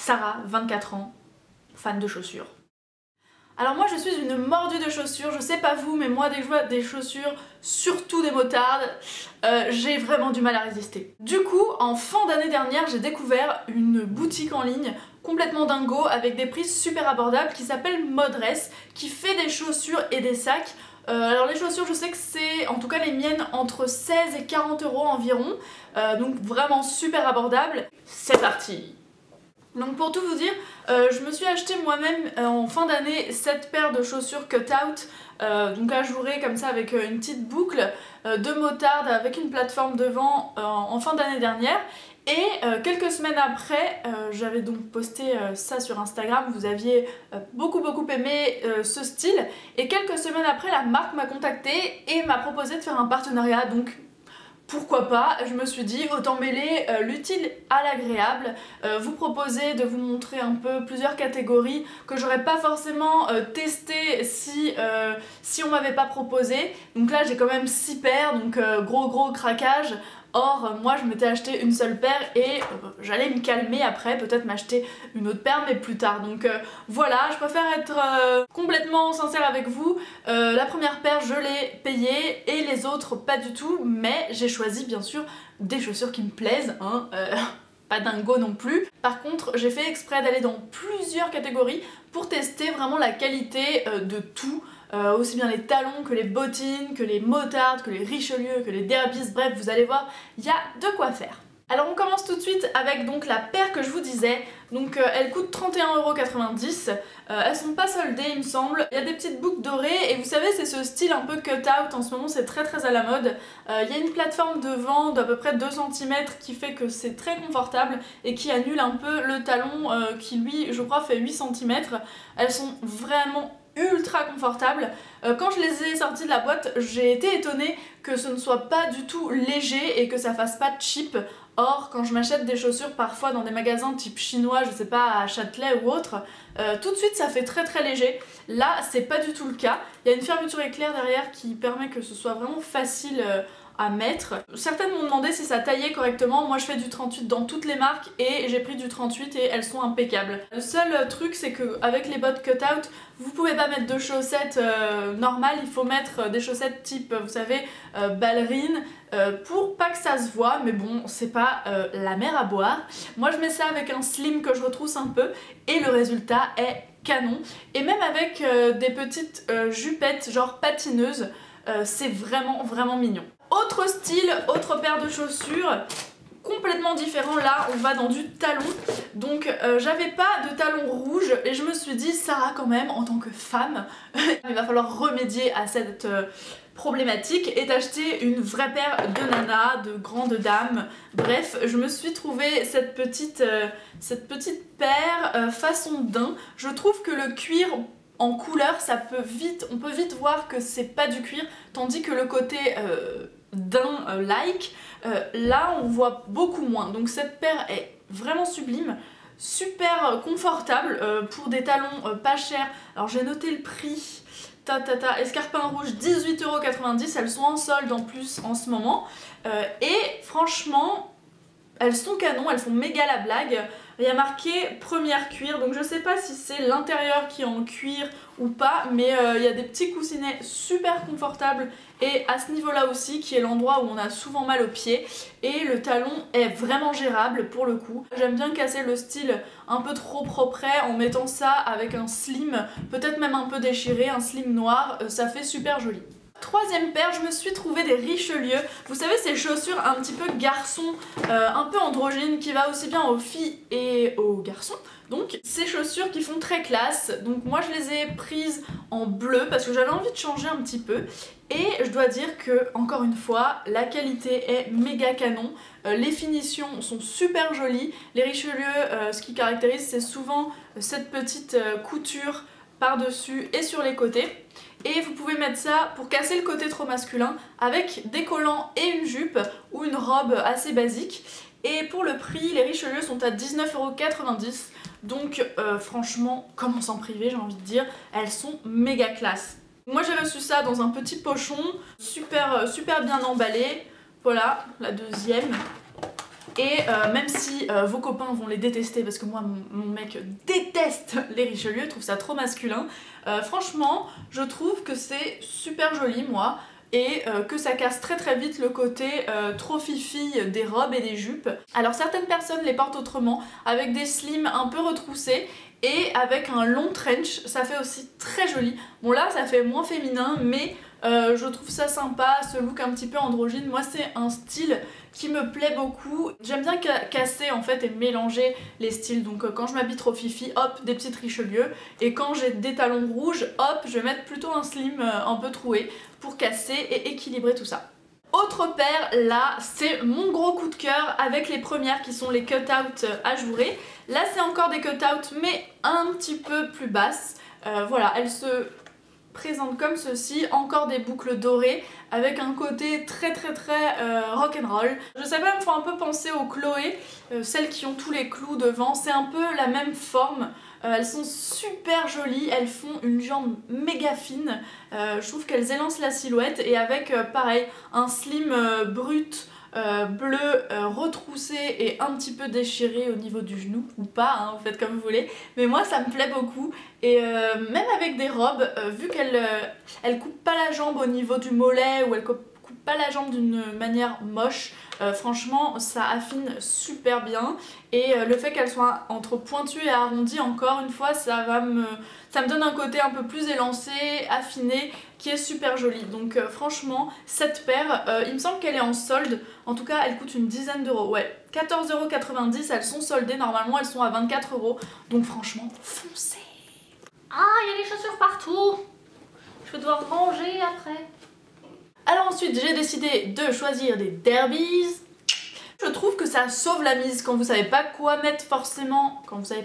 Sarah, 24 ans, fan de chaussures. Alors moi je suis une mordue de chaussures, je sais pas vous, mais moi dès que je vois des chaussures, surtout des motardes, j'ai vraiment du mal à résister. Du coup, en fin d'année dernière, j'ai découvert une boutique en ligne complètement dingo avec des prix super abordables qui s'appelle Modress, qui fait des chaussures et des sacs. Alors les chaussures, je sais que c'est, en tout cas les miennes, entre 16 et 40 euros environ, donc vraiment super abordable. C'est parti! Donc pour tout vous dire, je me suis acheté moi-même en fin d'année cette paire de chaussures cut-out, donc ajourées comme ça avec une petite boucle de motarde avec une plateforme devant en fin d'année dernière. Et quelques semaines après, j'avais donc posté ça sur Instagram, vous aviez beaucoup aimé ce style. Et quelques semaines après, la marque m'a contactée et m'a proposé de faire un partenariat, donc pourquoi pas, je me suis dit autant mêler l'utile à l'agréable, vous proposer de vous montrer un peu plusieurs catégories que j'aurais pas forcément testé si on m'avait pas proposé. Donc là j'ai quand même 6 paires, donc gros craquage. Or, moi je m'étais acheté une seule paire et j'allais me calmer après, peut-être m'acheter une autre paire, mais plus tard. Donc voilà, je préfère être complètement sincère avec vous. La première paire, je l'ai payée et les autres, pas du tout. Mais j'ai choisi bien sûr des chaussures qui me plaisent, hein, pas dingo non plus. Par contre, j'ai fait exprès d'aller dans plusieurs catégories pour tester vraiment la qualité de tout. Aussi bien les talons que les bottines, que les motardes, que les Richelieu, que les Derbys, bref vous allez voir, il y a de quoi faire. Alors on commence tout de suite avec donc la paire que je vous disais, donc elle coûte 31,90 €, elles sont pas soldées il me semble, il y a des petites boucles dorées et vous savez c'est ce style un peu cut-out, en ce moment c'est très à la mode, il y a une plateforme devant d'à peu près 2 cm qui fait que c'est très confortable et qui annule un peu le talon qui lui je crois fait 8 cm, elles sont vraiment ultra confortable. Quand je les ai sorties de la boîte, j'ai été étonnée que ce ne soit pas du tout léger et que ça fasse pas cheap. Or, quand je m'achète des chaussures parfois dans des magasins type chinois, je sais pas, à Châtelet ou autre, tout de suite ça fait très léger. Là, c'est pas du tout le cas. Il y a une fermeture éclair derrière qui permet que ce soit vraiment facile à mettre. Certaines m'ont demandé si ça taillait correctement, moi je fais du 38 dans toutes les marques et j'ai pris du 38 et elles sont impeccables. Le seul truc c'est que avec les bottes cut-out, vous pouvez pas mettre de chaussettes normales, il faut mettre des chaussettes type, vous savez, ballerine, pour pas que ça se voit, mais bon, c'est pas la mer à boire. Moi je mets ça avec un slim que je retrousse un peu et le résultat est canon. Et même avec des petites jupettes genre patineuses, c'est vraiment mignon. Autre style, autre paire de chaussures, complètement différent, là on va dans du talon. Donc j'avais pas de talon rouge et je me suis dit Sarah quand même en tant que femme, il va falloir remédier à cette problématique et d'acheter une vraie paire de nana, de grande dame. Bref, je me suis trouvé cette petite paire façon daim. Je trouve que le cuir en couleur, on peut vite voir que c'est pas du cuir, tandis que le côté daim-like, là on voit beaucoup moins. Donc cette paire est vraiment sublime, super confortable pour des talons pas chers. Alors j'ai noté le prix, escarpin rouge 18,90 €, elles sont en solde en plus en ce moment. Et franchement, elles sont canon, elles font méga la blague. Il y a marqué première cuir, donc je sais pas si c'est l'intérieur qui est en cuir ou pas, mais il y a des petits coussinets super confortables et à ce niveau-là aussi, qui est l'endroit où on a souvent mal aux pieds, et le talon est vraiment gérable pour le coup. J'aime bien casser le style un peu trop propre en mettant ça avec un slim, peut-être même un peu déchiré, un slim noir, ça fait super joli. Troisième paire, je me suis trouvé des Richelieu. Vous savez ces chaussures un petit peu garçon, un peu androgyne, qui va aussi bien aux filles et aux garçons. Donc ces chaussures qui font très classe. Donc moi je les ai prises en bleu parce que j'avais envie de changer un petit peu. Et je dois dire que, encore une fois, la qualité est méga canon. Les finitions sont super jolies. Les Richelieu, ce qui caractérise, c'est souvent cette petite couture par-dessus et sur les côtés. Et vous pouvez mettre ça pour casser le côté trop masculin avec des collants et une jupe ou une robe assez basique. Et pour le prix, les Richelieu sont à 19,90 €. Donc franchement, comment s'en priver, j'ai envie de dire, elles sont méga classe. Moi j'ai reçu ça dans un petit pochon, super bien emballé. Voilà, la deuxième. et même si vos copains vont les détester parce que moi mon mec déteste les Richelieu, trouve ça trop masculin, franchement je trouve que c'est super joli moi, et que ça casse très très vite le côté trop fifi des robes et des jupes. Alors certaines personnes les portent autrement, avec des slims un peu retroussés et avec un long trench, ça fait aussi très joli. Bon là ça fait moins féminin, mais je trouve ça sympa, ce look un petit peu androgyne. Moi c'est un style qui me plaît beaucoup. J'aime bien casser en fait et mélanger les styles, donc quand je m'habille trop fifi, hop, des petites Richelieu, et quand j'ai des talons rouges, hop, je vais mettre plutôt un slim un peu troué pour casser et équilibrer tout ça. Autre paire, là, c'est mon gros coup de cœur avec les premières qui sont les cut-out ajourés. Là, c'est encore des cut-out, mais un petit peu plus basses. Voilà, elles se présentent comme ceci, encore des boucles dorées avec un côté très rock'n'roll. Je sais pas, elles me font un peu penser aux Chloé, celles qui ont tous les clous devant. C'est un peu la même forme. Elles sont super jolies, elles font une jambe méga fine, je trouve qu'elles élancent la silhouette, et avec pareil un slim brut bleu retroussé et un petit peu déchiré au niveau du genou, ou pas, hein, vous faites comme vous voulez, mais moi ça me plaît beaucoup. Et même avec des robes, vu qu'elles coupent pas la jambe au niveau du mollet, ou elles coupent pas la jambe d'une manière moche, franchement ça affine super bien, et le fait qu'elle soit entre pointue et arrondie, encore une fois, ça me donne un côté un peu plus élancé, affiné, qui est super joli. Donc franchement cette paire, il me semble qu'elle est en solde, en tout cas elle coûte une dizaine d'euros, ouais, 14,90 €, elles sont soldées, normalement elles sont à 24 €, donc franchement foncez. Ah, il y a des chaussures partout, je vais devoir ranger après. Alors ensuite j'ai décidé de choisir des derbies. Je trouve que ça sauve la mise quand vous savez pas quoi mettre forcément, quand vous savez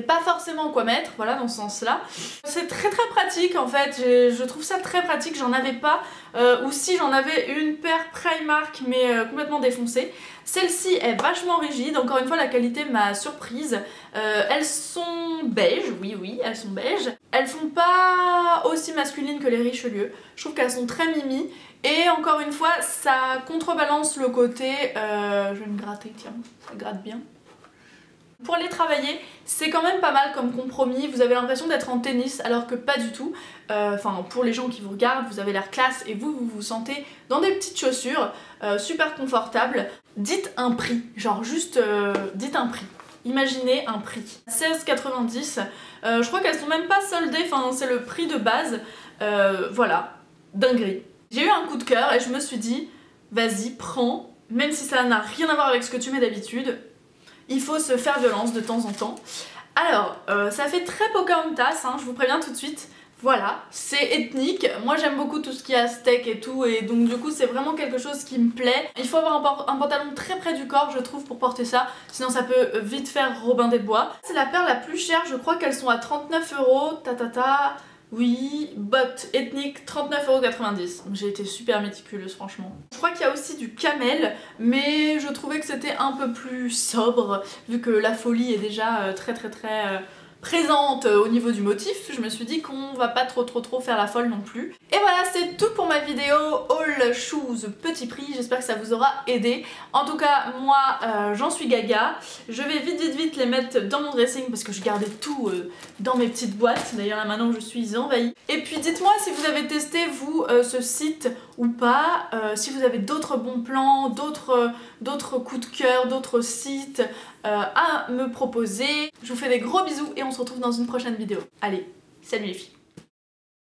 pas forcément quoi mettre, voilà, dans ce sens là. C'est très pratique en fait, je trouve ça très pratique, j'en avais pas, ou si j'en avais une paire Primark mais complètement défoncée. Celle-ci est vachement rigide, encore une fois la qualité m'a surprise. Elles sont beige, oui elles sont beige. Elles font pas aussi masculines que les Richelieu, je trouve qu'elles sont très mimi. Et encore une fois ça contrebalance le côté, je vais me gratter, tiens, ça gratte bien. Pour les travailler, c'est quand même pas mal comme compromis, vous avez l'impression d'être en tennis alors que pas du tout. Enfin, pour les gens qui vous regardent, vous avez l'air classe et vous vous sentez dans des petites chaussures super confortables. Dites un prix, genre juste dites un prix. Imaginez un prix. 16,90 €, je crois qu'elles sont même pas soldées, enfin c'est le prix de base. Voilà, dinguerie. J'ai eu un coup de cœur et je me suis dit, vas-y, prends, même si ça n'a rien à voir avec ce que tu mets d'habitude. Il faut se faire violence de temps en temps. Alors, ça fait très Pocahontas, hein, je vous préviens tout de suite. Voilà, c'est ethnique. Moi j'aime beaucoup tout ce qui est aztèque et tout, et donc du coup c'est vraiment quelque chose qui me plaît. Il faut avoir un pantalon très près du corps, je trouve, pour porter ça, sinon ça peut vite faire Robin des Bois. C'est la paire la plus chère, je crois qu'elles sont à 39 €, oui, bottes ethniques, 39,90 €. J'ai été super méticuleuse franchement. Je crois qu'il y a aussi du camel, mais je trouvais que c'était un peu plus sobre, vu que la folie est déjà très présente au niveau du motif. Je me suis dit qu'on va pas trop faire la folle non plus. Et voilà, c'est tout pour ma vidéo All Shoes petit prix, j'espère que ça vous aura aidé. En tout cas, moi j'en suis gaga. Je vais vite les mettre dans mon dressing parce que je gardais tout dans mes petites boîtes. D'ailleurs là maintenant je suis envahie. Et puis dites-moi si vous avez testé vous ce site ou pas, si vous avez d'autres bons plans, d'autres coups de cœur, d'autres sites à me proposer. Je vous fais des gros bisous et on se retrouve dans une prochaine vidéo. Allez, salut les filles!